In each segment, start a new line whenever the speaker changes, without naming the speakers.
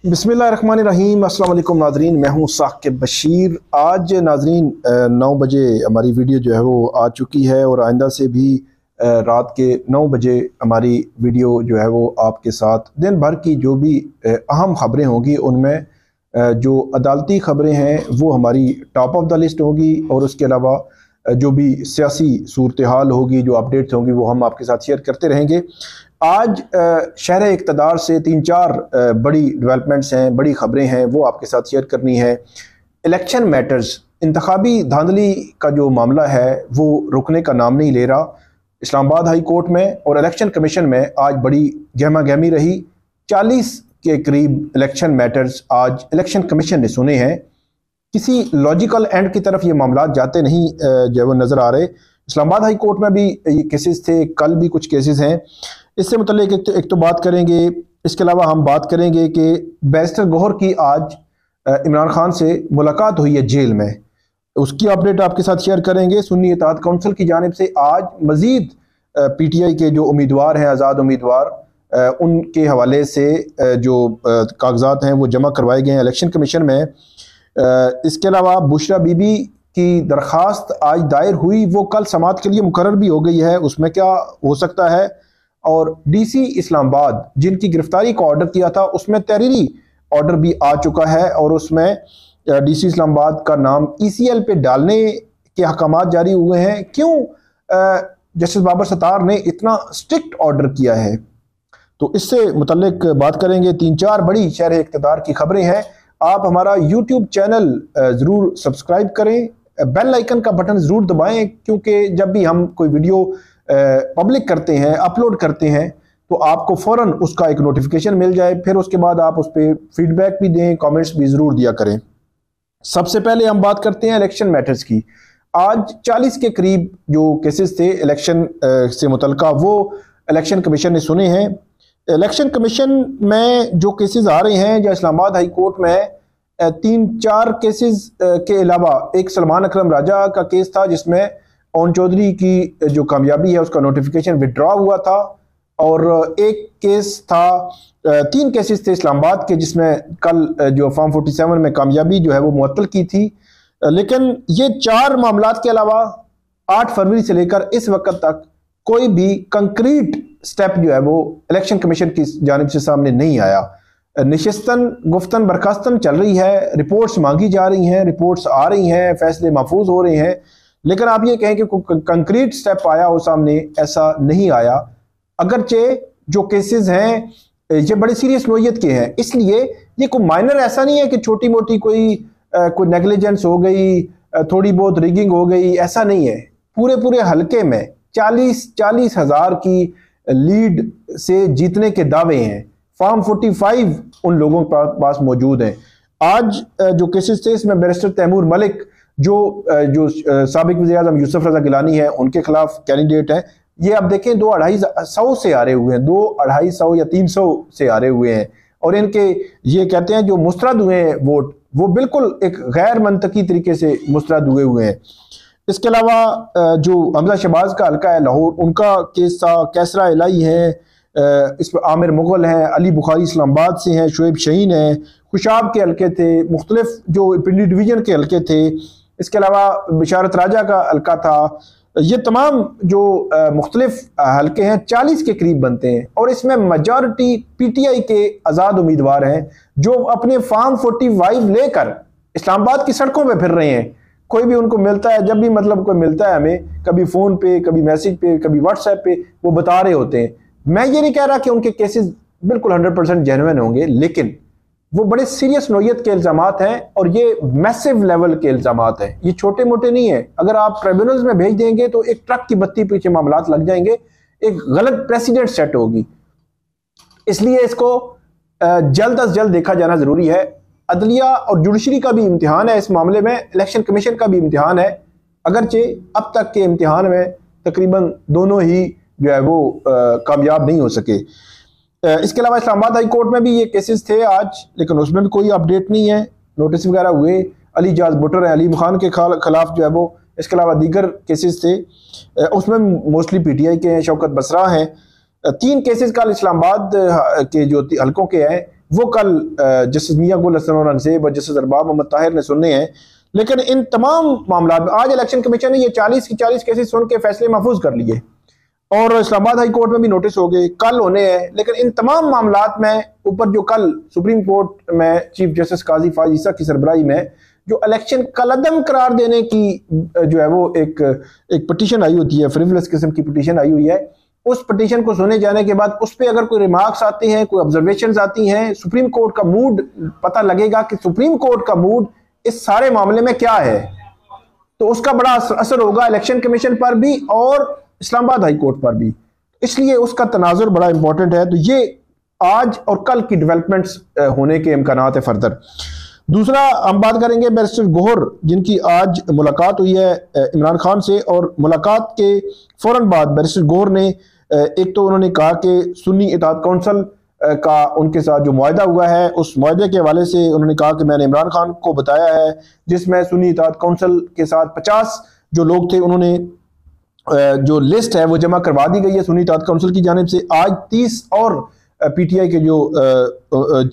बिस्मिल्लाहिर्रहमानिर्रहीम। अस्सलाम वालेकुम नाजरीन, मैं हूँ साकिब बशीर। आज नाजरीन 9 बजे हमारी वीडियो जो है वो आ चुकी है और आइंदा से भी रात के 9 बजे हमारी वीडियो जो है वो आपके साथ दिन भर की जो भी अहम खबरें होंगी उनमें जो अदालती खबरें हैं वो हमारी टॉप ऑफ द लिस्ट होगी, और उसके अलावा जो भी सियासी सूरत हाल होगी, जो अपडेट्स होंगी वो हम आपके साथ शेयर करते रहेंगे। आज शहर इक़्तिदार से 3-4 बड़ी डेवलपमेंट्स हैं, बड़ी ख़बरें हैं, वो आपके साथ शेयर करनी है। इलेक्शन मैटर्स, इंतखाबी धांधली का जो मामला है वो रुकने का नाम नहीं ले रहा। इस्लामाबाद हाई कोर्ट में और इलेक्शन कमीशन में आज बड़ी गहमा गहमी रही। 40 के करीब इलेक्शन मैटर्स आज इलेक्शन कमीशन ने सुने हैं। किसी लॉजिकल एंड की तरफ ये मामला जाते नहीं जो वो नज़र आ रहे। इस्लामाबाद हाई कोर्ट में भी ये केसेस थे, कल भी कुछ केसेस हैं। इससे मुतल्लिक एक तो बात करेंगे। इसके अलावा हम बात करेंगे कि बैरिस्टर गौहर की आज इमरान खान से मुलाकात हुई है जेल में, उसकी अपडेट आपके साथ शेयर करेंगे। सुन्नी इत्तेहाद काउंसिल की जानिब से आज मज़ीद PTI के जो उम्मीदवार हैं, आज़ाद उम्मीदवार, उनके हवाले से जो कागजात हैं वो जमा करवाए गए हैं इलेक्शन कमीशन में। इसके अलावा बुशरा बीबी की दरख्वास्त आज दायर हुई, वो कल समाअत के लिए मुकर्रर भी हो गई है। उसमें क्या हो सकता है। और DC इस्लामाबाद जिनकी गिरफ्तारी का ऑर्डर किया था उसमें तहरीरी ऑर्डर भी आ चुका है, और उसमें DC इस्लामाबाद का नाम ECL पे डालने के अहकामात जारी हुए हैं। क्यों जस्टिस बाबर सत्तार ने इतना स्ट्रिक्ट ऑर्डर किया है, तो इससे मुतल्लिक बात करेंगे। 3-4 बड़ी शहर इक़्तिदार की खबरें हैं। आप हमारा YouTube चैनल ज़रूर सब्सक्राइब करें, बेल आइकन का बटन ज़रूर दबाएं, क्योंकि जब भी हम कोई वीडियो पब्लिक करते हैं, अपलोड करते हैं, तो आपको फ़ौरन उसका एक नोटिफिकेशन मिल जाए। फिर उसके बाद आप उस पर फीडबैक भी दें, कमेंट्स भी ज़रूर दिया करें। सबसे पहले हम बात करते हैं इलेक्शन मैटर्स की। आज 40 के करीब जो केसेस थे इलेक्शन से मुतल्लिका, वो इलेक्शन कमीशन ने सुने हैं। इलेक्शन कमीशन में जो केसेस आ रहे हैं, या इस्लामाबाद हाई कोर्ट में 3-4 केसेस के अलावा एक सलमान अकरम राजा का केस था, जिसमें ओन चौधरी की जो कामयाबी है उसका नोटिफिकेशन विड्रॉ हुआ था। और एक केस था, 3 केसेस थे इस्लामाबाद के, जिसमें कल जो फॉर्म 47 में कामयाबी जो है वो मुअत्तल की थी। लेकिन ये 4 मामलात के अलावा 8 फरवरी से लेकर इस वक्त तक कोई भी कंक्रीट स्टेप जो है वो इलेक्शन कमीशन की जानिब से सामने नहीं आया। निशिस्तन गुफ्तन बरखास्तन चल रही है, रिपोर्ट्स मांगी जा रही हैं, रिपोर्ट्स आ रही हैं, फैसले महफूज हो रहे हैं, लेकिन आप ये कहें कि कोई कंक्रीट स्टेप आया हो सामने, ऐसा नहीं आया। अगरचे जो केसेस हैं ये बड़े सीरियस नोयत के हैं, इसलिए ये कोई माइनर ऐसा नहीं है कि छोटी मोटी कोई नेग्लिजेंस हो गई, थोड़ी बहुत रिगिंग हो गई, ऐसा नहीं है। पूरे हल्के में 40 हज़ार की लीड से जीतने के दावे हैं। फॉर्म 45 उन लोगों के पास मौजूद हैं। आज जो केसेस थे इसमें बैरिस्टर तैमूर मलिक जो साबिक वज़ीर-ए-आज़म यूसुफ रज़ा गिलानी है, उनके खिलाफ कैंडिडेट हैं। ये अब देखें 2-250 से आ रहे हुए हैं, 2-250 या 300 से आ रहे हुए हैं। और इनके ये कहते हैं जो मुस्तरद हुए हैं वोट, वो बिल्कुल एक गैर मंतकी तरीके से मुस्तरद हुए हैं। इसके अलावा जो हमजा शहबाज का हल्का है लाहौर, उनका केस था। कैसरा इलाई है, इस पर आमिर मुगल हैं, अली बुखारी इस्लामाबाद से हैं, शुएब शहीन हैं, खुशाब के हल्के थे, मुख्तलिफ जो पिंडी डिवीज़न के हल्के थे। इसके अलावा बिशारत राजा का हल्का था। ये तमाम जो मुख्तलिफ हल्के हैं 40 के करीब बनते हैं, और इसमें मेजॉरिटी PTI के आज़ाद उम्मीदवार हैं, जो अपने फॉर्म 45 लेकर इस्लामाबाद की सड़कों पर फिर रहे हैं। कोई भी उनको मिलता है, जब भी मतलब कोई मिलता है हमें, कभी फ़ोन पे, कभी मैसेज पे, कभी WhatsApp पे, वो बता रहे होते हैं। मैं ये नहीं कह रहा कि उनके केसेस बिल्कुल 100% जेन्युइन होंगे, लेकिन वो बड़े सीरियस नोयत के इल्ज़ामात हैं, और ये मैसिव लेवल के इल्ज़ामात हैं, ये छोटे मोटे नहीं हैं। अगर आप ट्रिब्यूनल्स में भेज देंगे तो एक ट्रक की बत्ती पीछे मामलात लग जाएंगे, एक गलत प्रेसिडेंट सेट होगी। इसलिए इसको जल्द अज जल्द देखा जाना ज़रूरी है। अदलिया और जुडिशरी का भी इम्तिहान है इस मामले में, इलेक्शन कमीशन का भी इम्तिहान है, अगरचे अब तक के इम्तिहान में तकरीबन दोनों ही जो है वो कामयाब नहीं हो सके। इसके अलावा इस्लामाबाद हाई कोर्ट में भी ये केसेस थे आज, लेकिन उसमें भी कोई अपडेट नहीं है। नोटिस वगैरह हुए, अली जाज बुटर है, अलीम खान के खिलाफ जो है वो। इसके अलावा दीगर केसेस थे, उसमें मोस्टली PTI के हैं, शौकत बसरा हैं। 3 केसेस कल इस्लामाबाद के जो हल्कों के हैं, वो कल जस्टिस मियां गुल हसन और नसीब और जस्टिस अरबाब मोहम्मद ताहिर ने सुनने हैं। लेकिन इन तमाम मामला में आज इलेक्शन कमीशन ने ये 40 की 40 केसेस सुन के फैसले महफूज कर लिए और इस्लामाबाद हाई कोर्ट में भी नोटिस हो गए, कल होने हैं। लेकिन इन तमाम मामलात में ऊपर जो कल सुप्रीम कोर्ट में चीफ जस्टिस काजी फाज ईसा की सरबराही में जो इलेक्शन कलअदम करार देने की जो है वो एक पिटीशन आई होती है, फ्रिवलेस किस्म की पिटीशन आई हुई है, उस पिटीशन को सुने जाने के बाद उस पर अगर कोई रिमार्क्स आते हैं, कोई ऑब्जर्वेशंस आती हैं, सुप्रीम कोर्ट का मूड पता लगेगा कि सुप्रीम कोर्ट का मूड इस सारे मामले में क्या है। तो उसका बड़ा असर होगा इलेक्शन कमीशन पर भी और इस्लामाबाद हाई कोर्ट पर भी, इसलिए उसका तनाजुर बड़ा इंपॉर्टेंट है। तो ये आज और कल की डेवलपमेंट्स होने के इम्कानात है फर्दर। दूसरा हम बात करेंगे बैरिस्टर गौहर, जिनकी आज मुलाकात हुई है इमरान खान से, और मुलाकात के फौरन बाद बैरिस्टर गौहर ने एक तो उन्होंने कहा कि सुन्नी इत्तेहाद कौंसिल का उनके साथ जो मुआहदा हुआ है, उस मुआहदे के हवाले से उन्होंने कहा कि मैंने इमरान खान को बताया है, जिसमें सुन्नी इत्तेहाद कौंसिल के साथ 50 जो लोग थे उन्होंने जो लिस्ट है वो जमा करवा दी गई है सुन्नी इत्तेहाद कौंसिल की जानिब से। आज 30 और पीटीआई के जो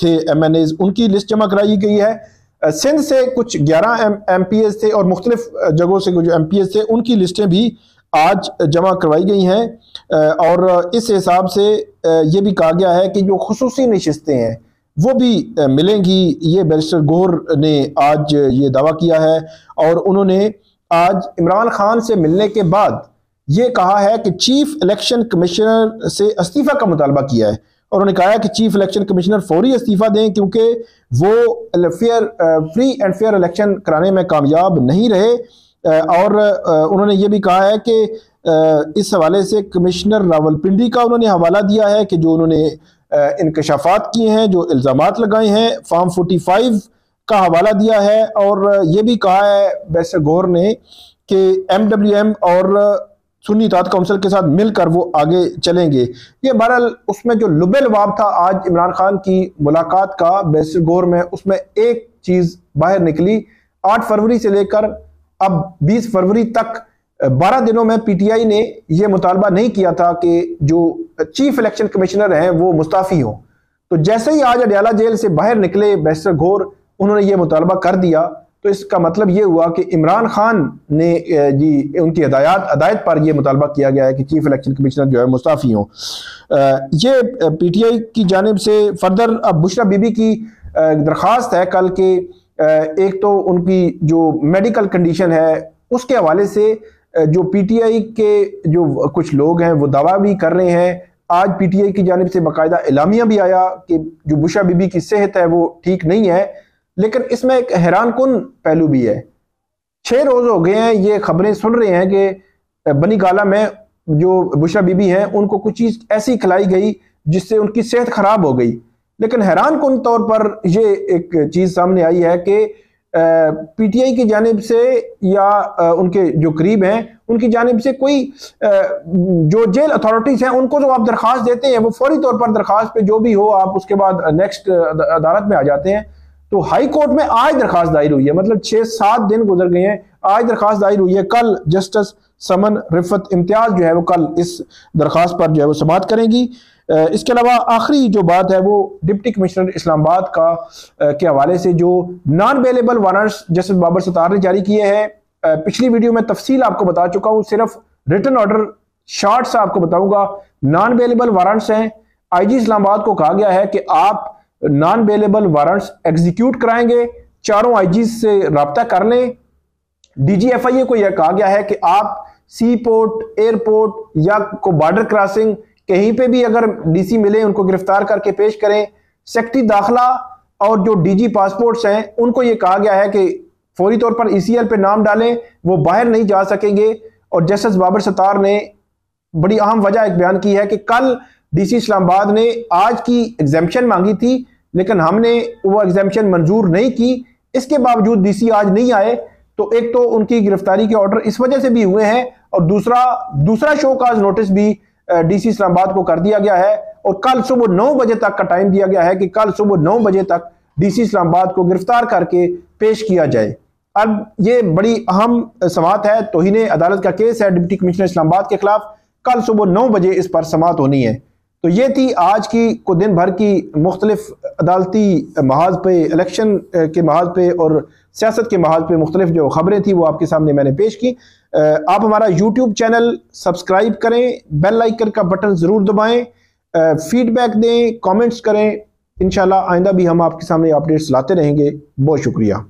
थे एमएनएज उनकी लिस्ट जमा कराई गई है। सिंध से कुछ 11 एमपीएस थे और मुख्तलिफ जगहों से जो एमपीएस थे उनकी लिस्टें भी आज जमा करवाई गई हैं और इस हिसाब से ये भी कहा गया है कि जो खुसूसी नशिस्तें हैं वो भी मिलेंगी। ये बैरिस्टर गौहर ने आज ये दावा किया है और उन्होंने आज इमरान खान से मिलने के बाद ये कहा है कि चीफ इलेक्शन कमिश्नर से इस्तीफा का मुतालबा किया है और उन्होंने कहा है कि चीफ इलेक्शन कमिश्नर फौरी इस्तीफा दें क्योंकि वो फ्री एंड फेयर इलेक्शन कराने में कामयाब नहीं रहे। और उन्होंने ये भी कहा है कि इस हवाले से कमिश्नर रावलपिंडी का उन्होंने हवाला दिया है कि जो उन्होंने इंकशाफात किए हैं, जो इल्ज़ामात लगाए हैं, फॉर्म 45 का हवाला दिया है और ये भी कहा है बैरिस्टर गौहर ने कि MWM और सुन्नी इत्तेहाद कौंसिल के साथ मिलकर वो आगे चलेंगे। ये बहरहाल उसमें जो लुबे लुबाब था आज इमरान खान की मुलाकात का बैरिस्टर गौहर में, उसमें एक चीज़ बाहर निकली। 8 फरवरी से लेकर अब 20 फरवरी तक 12 दिनों में पीटीआई ने यह मुतालबा नहीं किया था कि जो चीफ इलेक्शन कमिश्नर हैं वो मुस्ताफ़ी हो। तो जैसे ही आज अडयाला जेल से बाहर निकले बैरिस्टर गौहर, उन्होंने ये मुतालबा कर दिया। तो इसका मतलब ये हुआ कि इमरान खान ने जी उनकी हदायत पर यह मुतालबा किया गया है कि चीफ इलेक्शन कमिश्नर जो है मुस्ताफ़ी हो। ये पीटीआई की जानिब से फर्दर अब बुशरा बीबी की दरख्वास्त है कल के, एक तो उनकी जो मेडिकल कंडीशन है उसके हवाले से जो पीटीआई के जो कुछ लोग हैं वो दावा भी कर रहे हैं। आज पीटीआई की जानिब से बाकायदा एलामिया भी आया कि जो बुशरा बीबी की सेहत है वो ठीक नहीं है। लेकिन इसमें एक हैरान कुन पहलू भी है। 6 रोज हो गए हैं ये खबरें सुन रहे हैं कि बनी गाला में जो बुशरा बीबी हैं उनको कुछ चीज़ ऐसी खिलाई गई जिससे उनकी सेहत खराब हो गई। लेकिन हैरान कुन तौर पर ये एक चीज़ सामने आई है कि पीटीआई की जानिब से या उनके जो करीब हैं उनकी जानिब से कोई जो जेल अथॉरिटीज़ हैं उनको जो आप दरख्वास्त देते हैं वो फौरी तौर पर दरख्वास्त पे जो भी हो आप उसके बाद नेक्स्ट अदालत में आ जाते हैं। तो हाई कोर्ट में आज दरखास्त दायर हुई है, मतलब 6-7 दिन गुजर गए हैं, आज दरखास्त दायर हुई है। कल जस्टिस समन रिफत इम्तियाज जो है वो कल इस दरखास्त पर जो है वो समाअत करेंगी। इसके अलावा आखिरी जो बात है वो डिप्टी कमिश्नर इस्लामाबाद का के हवाले से जो non bailable warrants justice Babar Sattar ने जारी किए हैं। पिछली वीडियो में तफसील आपको बता चुका हूँ, सिर्फ रिटन ऑर्डर शॉर्ट से आपको बताऊंगा। नॉन बेलेबल वारंट्स हैं, IG इस्लामाबाद को कहा गया है कि आप नॉन बेलेबल वारंट्स एग्जीक्यूट कराएंगे, चारों IG से रब्ता कर लें। DGFIA को यह कहा गया है कि आप सी पोर्ट, एयरपोर्ट या को बॉर्डर क्रॉसिंग कहीं पे भी अगर DC मिले उनको गिरफ्तार करके पेश करें। सेक्रेटरी दाखिला और जो DG पासपोर्ट्स हैं उनको यह कहा गया है कि फौरी तौर पर ECL पे नाम डालें, वो बाहर नहीं जा सकेंगे। और जस्टिस बाबर सत्तार ने बड़ी अहम वजह एक बयान की है कि कल DC इस्लामाबाद ने आज की एग्जेम्पशन मांगी थी लेकिन हमने वो एग्जेम्पशन मंजूर नहीं की, इसके बावजूद DC आज नहीं आए। तो एक तो उनकी गिरफ्तारी के ऑर्डर इस वजह से भी हुए हैं और दूसरा शो काज नोटिस भी DC इस्लामाबाद को कर दिया गया है और कल सुबह 9 बजे तक का टाइम दिया गया है कि कल सुबह 9 बजे तक DC इस्लामाबाद को गिरफ्तार करके पेश किया जाए। अब ये बड़ी अहम समाअत है, तौहीन अदालत का केस है डिप्टी कमिश्नर इस्लामाबाद के खिलाफ। कल सुबह 9 बजे इस पर समाअत होनी है। तो ये थी आज की को दिन भर की मुख्तलिफ अदालती महाज पे, इलेक्शन के महाज पे और सियासत के महाज पे मुख्तलिफ जो खबरें थी वो आपके सामने मैंने पेश की। आप हमारा यूट्यूब चैनल सब्सक्राइब करें, बेल आइकन का बटन ज़रूर दबाएं, फीडबैक दें, कमेंट्स करें। इंशाल्लाह आइंदा भी हम आपके सामने अपडेट्स लाते रहेंगे। बहुत शुक्रिया।